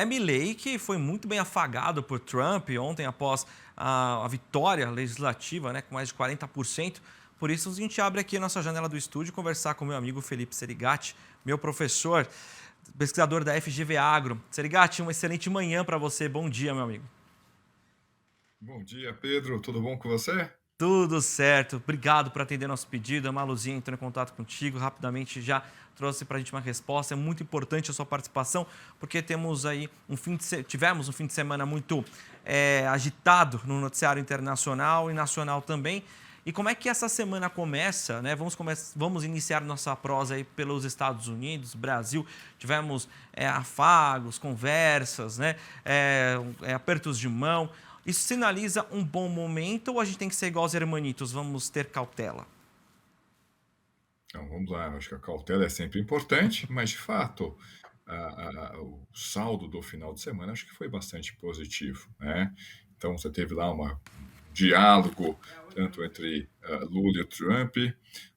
Milley, que foi muito bem afagado por Trump ontem após a vitória legislativa, né, com mais de 40%. Por isso, a gente abre aqui a nossa janela do estúdio conversar com meu amigo Felipe Serigatti, meu professor, pesquisador da FGV Agro. Serigatti, uma excelente manhã para você. Bom dia, meu amigo. Bom dia, Pedro. Tudo bom com você? Tudo certo. Obrigado por atender nosso pedido. A Maluzinha entrou em contato contigo, rapidamente já trouxe para a gente uma resposta. É muito importante a sua participação, porque temos aí tivemos um fim de semana muito agitado no noticiário internacional e nacional também. E como é que essa semana começa, né? Vamos iniciar nossa prosa aí pelos Estados Unidos, Brasil. Tivemos afagos, conversas, né? Apertos de mão. Isso sinaliza um bom momento ou a gente tem que ser igual aos hermanitos, vamos ter cautela? Então, vamos lá. Acho que a cautela é sempre importante, mas, de fato, o saldo do final de semana acho que foi bastante positivo, né? Então, você teve lá um diálogo tanto entre Lula e Trump,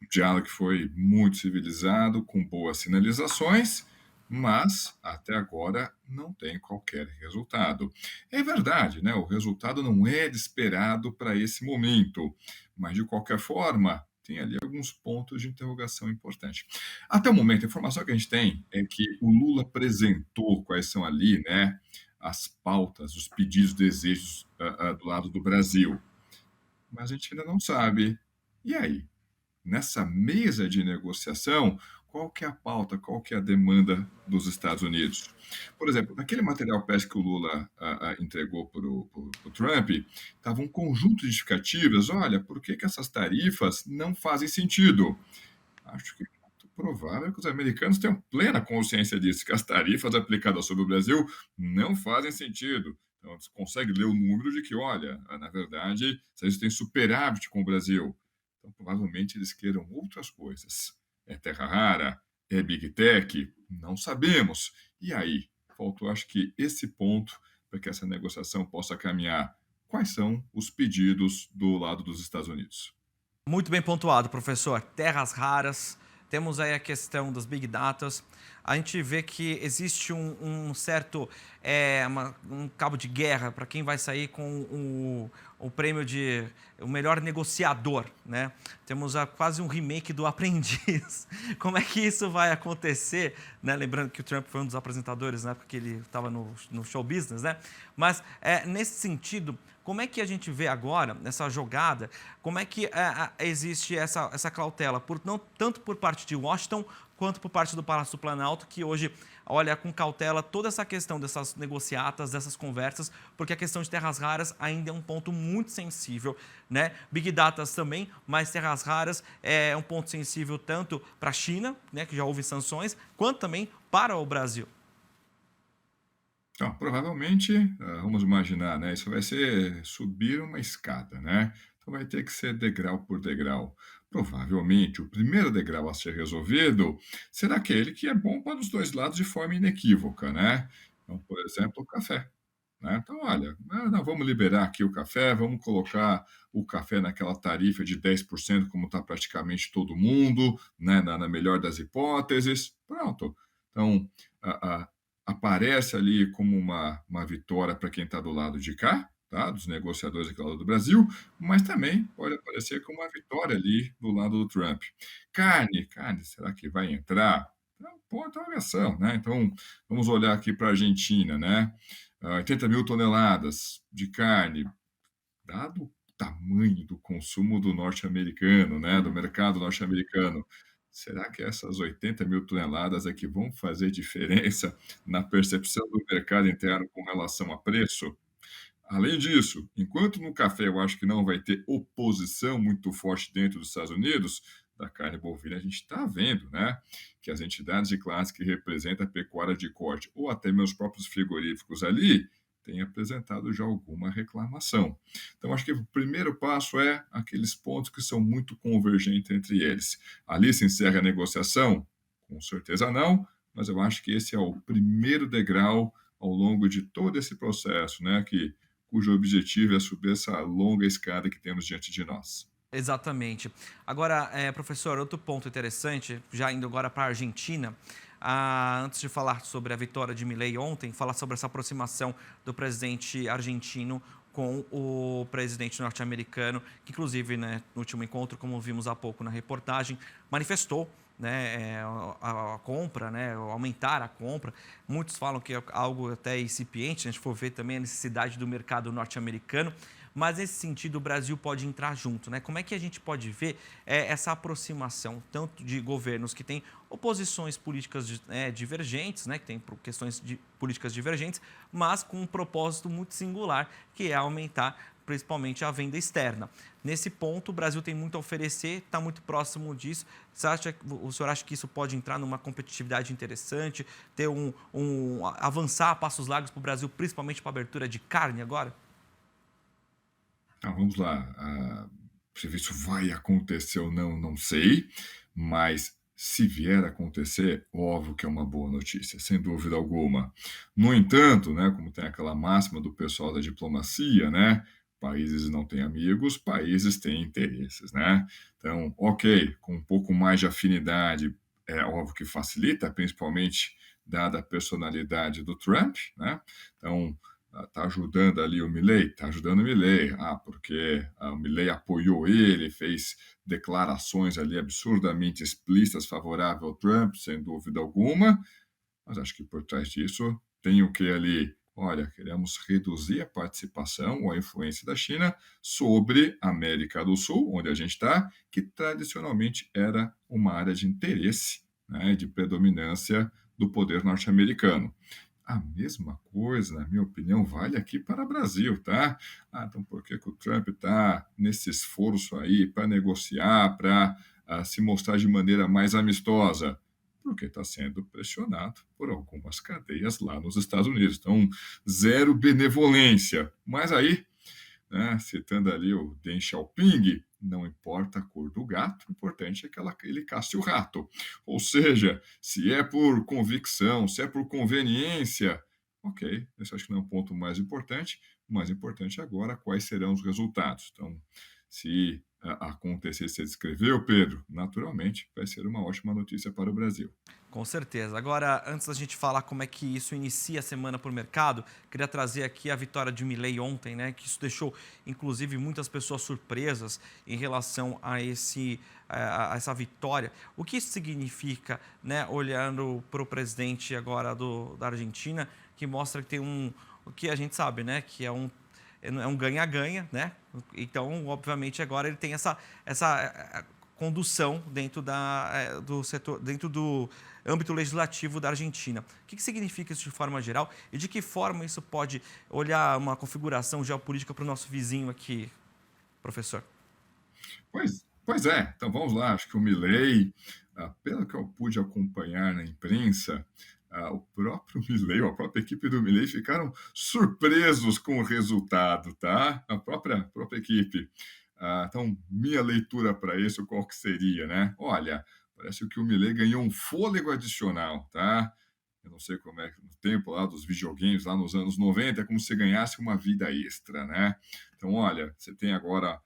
um diálogo que foi muito civilizado, com boas sinalizações, mas até agora não tem qualquer resultado. É verdade, né? O resultado não é esperado para esse momento, mas de qualquer forma tem ali alguns pontos de interrogação importantes. Até o momento, a informação que a gente tem é que o Lula apresentou quais são ali, né, as pautas, os pedidos, desejos do lado do Brasil, mas a gente ainda não sabe. E aí? Nessa mesa de negociação, qual que é a pauta, qual que é a demanda dos Estados Unidos? Por exemplo, naquele material PES que o Lula entregou para o Trump, estava um conjunto de justificativas. Olha, por que, que essas tarifas não fazem sentido? Acho que é muito provável que os americanos tenham plena consciência disso, que as tarifas aplicadas sobre o Brasil não fazem sentido. Então, você consegue ler o número de que, olha, na verdade, vocês têm superávit com o Brasil. Então, provavelmente, eles queiram outras coisas. É terra rara? É Big Tech? Não sabemos. E aí? Faltou, acho que, esse ponto para que essa negociação possa caminhar. Quais são os pedidos do lado dos Estados Unidos? Muito bem pontuado, professor. Terras raras, temos aí a questão dos Big Datas. A gente vê que existe um certo um cabo de guerra para quem vai sair com o prêmio de o melhor negociador, né? Temos quase um remake do Aprendiz. Como é que isso vai acontecer, né? Lembrando que o Trump foi um dos apresentadores na época que ele estava no show business, né? Mas nesse sentido, como é que a gente vê agora, nessa jogada, como é que existe essa cautela, não tanto por parte de Washington, quanto por parte do Palácio do Planalto, que hoje olha com cautela toda essa questão dessas negociatas, dessas conversas, porque a questão de terras raras ainda é um ponto muito sensível, né? Big Data também, mas terras raras é um ponto sensível tanto para a China, né, que já houve sanções, quanto também para o Brasil. Então, provavelmente, vamos imaginar, né, isso vai ser subir uma escada, né, então vai ter que ser degrau por degrau. Provavelmente, o primeiro degrau a ser resolvido será aquele que é bom para os 2 lados de forma inequívoca, né. Então, por exemplo, o café, né. Então, olha, não, vamos liberar aqui o café, vamos colocar o café naquela tarifa de 10%, como está praticamente todo mundo, né, na melhor das hipóteses, pronto. Então, a aparece ali como uma vitória para quem está do lado de cá, tá, dos negociadores aqui do lado do Brasil, mas também pode aparecer como uma vitória ali do lado do Trump. Carne, será que vai entrar? É um ponto de interrogação, né. Então, vamos olhar aqui para a Argentina, né, 80.000 toneladas de carne, dado o tamanho do consumo do norte-americano, né, do mercado norte-americano, será que essas 80.000 toneladas é que vão fazer diferença na percepção do mercado interno com relação a preço? Além disso, enquanto no café eu acho que não vai ter oposição muito forte dentro dos Estados Unidos, da carne bovina a gente está vendo, né, que as entidades de classe que representam a pecuária de corte ou até meus próprios frigoríficos ali, têm apresentado já alguma reclamação. Então acho que o primeiro passo é aqueles pontos que são muito convergentes entre eles. Ali se encerra a negociação? Com certeza não, mas eu acho que esse é o primeiro degrau ao longo de todo esse processo, né, cujo objetivo é subir essa longa escada que temos diante de nós. Exatamente. Agora, professor, outro ponto interessante, já indo agora para a Argentina, antes de falar sobre a vitória de Milei ontem, falar sobre essa aproximação do presidente argentino com o presidente norte-americano, que inclusive, né, no último encontro, como vimos há pouco na reportagem, manifestou, né, a compra, né, aumentar a compra. Muitos falam que é algo até incipiente, se a gente for ver também a necessidade do mercado norte-americano, mas nesse sentido o Brasil pode entrar junto, né? Como é que a gente pode ver essa aproximação, tanto de governos que têm oposições políticas divergentes, né, que têm questões políticas divergentes, mas com um propósito muito singular, que é aumentar principalmente a venda externa. Nesse ponto, o Brasil tem muito a oferecer, está muito próximo disso. O senhor acha que isso pode entrar numa competitividade interessante, ter avançar a passos largos para o Brasil, principalmente para a abertura de carne agora? Então, vamos lá. Se isso vai acontecer ou não, não sei, mas se vier a acontecer, óbvio que é uma boa notícia, sem dúvida alguma. No entanto, né, como tem aquela máxima do pessoal da diplomacia, né, países não têm amigos, países têm interesses, né? Então, ok, com um pouco mais de afinidade, é óbvio que facilita, principalmente dada a personalidade do Trump, né? Então, está ajudando ali o Milei? Está ajudando o Milei. Porque o Milei apoiou ele, fez declarações ali absurdamente explícitas favoráveis ao Trump, sem dúvida alguma. Mas acho que por trás disso tem o que ali? Olha, queremos reduzir a participação ou a influência da China sobre a América do Sul, onde a gente está, que tradicionalmente era uma área de interesse, né, de predominância do poder norte-americano. A mesma coisa, na minha opinião, vale aqui para o Brasil, tá? Então por que que o Trump está nesse esforço aí para negociar, para se mostrar de maneira mais amistosa? Porque está sendo pressionado por algumas cadeias lá nos Estados Unidos. Então, zero benevolência. Mas aí, né, citando ali o Deng Xiaoping, não importa a cor do gato, o importante é que ele casse o rato. Ou seja, se é por convicção, se é por conveniência, ok, esse acho que não é um ponto mais importante. O mais importante agora, quais serão os resultados. Então, se acontecer, você descreveu, Pedro, naturalmente vai ser uma ótima notícia para o Brasil. Com certeza. Agora, antes da gente falar como é que isso inicia a semana para o mercado, queria trazer aqui a vitória de Milei ontem, né? Que isso deixou, inclusive, muitas pessoas surpresas em relação a essa vitória. O que isso significa, né? Olhando para o presidente agora da Argentina, que mostra que tem o que a gente sabe, né? Que é um ganha-ganha, né? Então, obviamente, agora ele tem essa condução dentro do setor, dentro do âmbito legislativo da Argentina. O que significa isso de forma geral e de que forma isso pode olhar uma configuração geopolítica para o nosso vizinho aqui, professor? Pois é, então vamos lá. Acho que o Milei, pelo que eu pude acompanhar na imprensa, o próprio Milei, a própria equipe do Milei ficaram surpresos com o resultado, tá? A própria equipe. Então, minha leitura para isso, qual que seria, né? Olha, parece que o Milei ganhou um fôlego adicional, tá? Eu não sei como é que no tempo lá dos videogames, lá nos anos 90 é como se ganhasse uma vida extra, né? Então, olha, você tem agora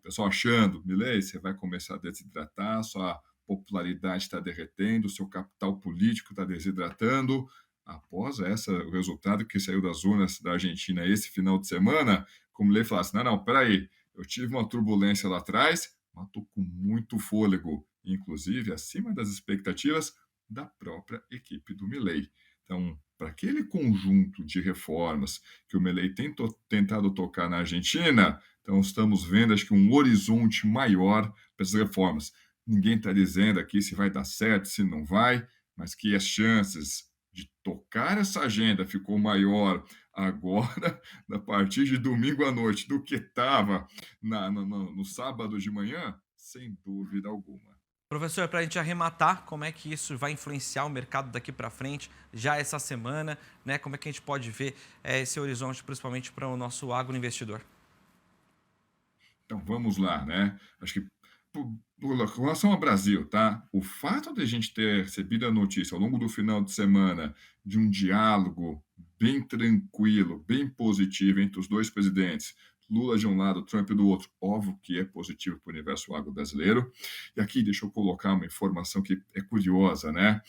pessoal achando, Milei, você vai começar a desidratar, sua popularidade está derretendo, seu capital político está desidratando. Após o resultado que saiu das urnas da Argentina esse final de semana, como Milei falasse, não, peraí, eu tive uma turbulência lá atrás, mas estou com muito fôlego, inclusive acima das expectativas da própria equipe do Milei. Então, para aquele conjunto de reformas que o Milei tem tentado tocar na Argentina, então estamos vendo, acho que um horizonte maior para essas reformas. Ninguém está dizendo aqui se vai dar certo, se não vai, mas que as chances de tocar essa agenda ficou maior agora, a partir de domingo à noite, do que estava no sábado de manhã, sem dúvida alguma. Professor, para a gente arrematar, como é que isso vai influenciar o mercado daqui para frente, já essa semana, né? Como é que a gente pode ver esse horizonte, principalmente para o nosso agroinvestidor? Então vamos lá, né? Acho que com relação ao Brasil, tá? O fato de a gente ter recebido a notícia ao longo do final de semana de um diálogo bem tranquilo, bem positivo entre os dois presidentes, Lula de um lado, Trump do outro, óbvio que é positivo para o universo agro brasileiro. E aqui deixa eu colocar uma informação que é curiosa, né?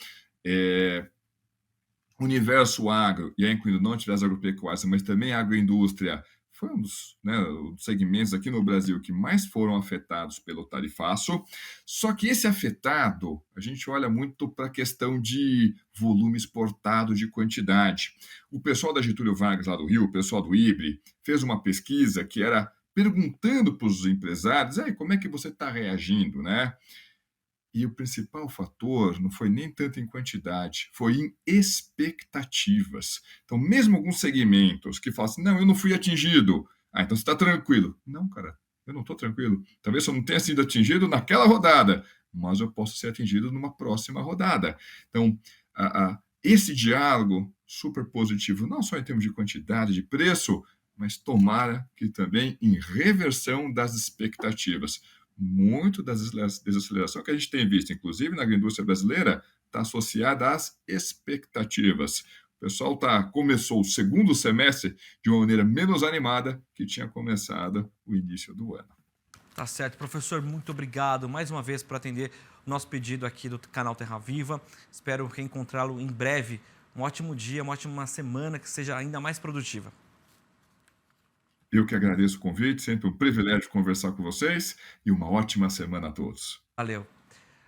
Universo agro, e aí incluindo não atividades agropecuárias, mas também agroindústria, foi um dos, né, os segmentos aqui no Brasil que mais foram afetados pelo tarifaço. Só que esse afetado, a gente olha muito para a questão de volume exportado, de quantidade. O pessoal da Getúlio Vargas, lá do Rio, o pessoal do IBRE, fez uma pesquisa que era perguntando para os empresários, aí, como é que você está reagindo, né? E o principal fator não foi nem tanto em quantidade, foi em expectativas. Então, mesmo alguns segmentos que falam assim, não, eu não fui atingido. Ah, então você está tranquilo. Não, cara, eu não estou tranquilo. Talvez eu não tenha sido atingido naquela rodada, mas eu posso ser atingido numa próxima rodada. Então, esse diálogo super positivo, não só em termos de quantidade, de preço, mas tomara que também em reversão das expectativas. Muito da desaceleração que a gente tem visto, inclusive na agroindústria brasileira, está associada às expectativas. O pessoal começou o segundo semestre de uma maneira menos animada que tinha começado o início do ano. Tá certo. Professor, muito obrigado mais uma vez por atender o nosso pedido aqui do canal Terra Viva. Espero reencontrá-lo em breve. Um ótimo dia, uma ótima semana, que seja ainda mais produtiva. Eu que agradeço o convite, sempre um privilégio conversar com vocês e uma ótima semana a todos. Valeu.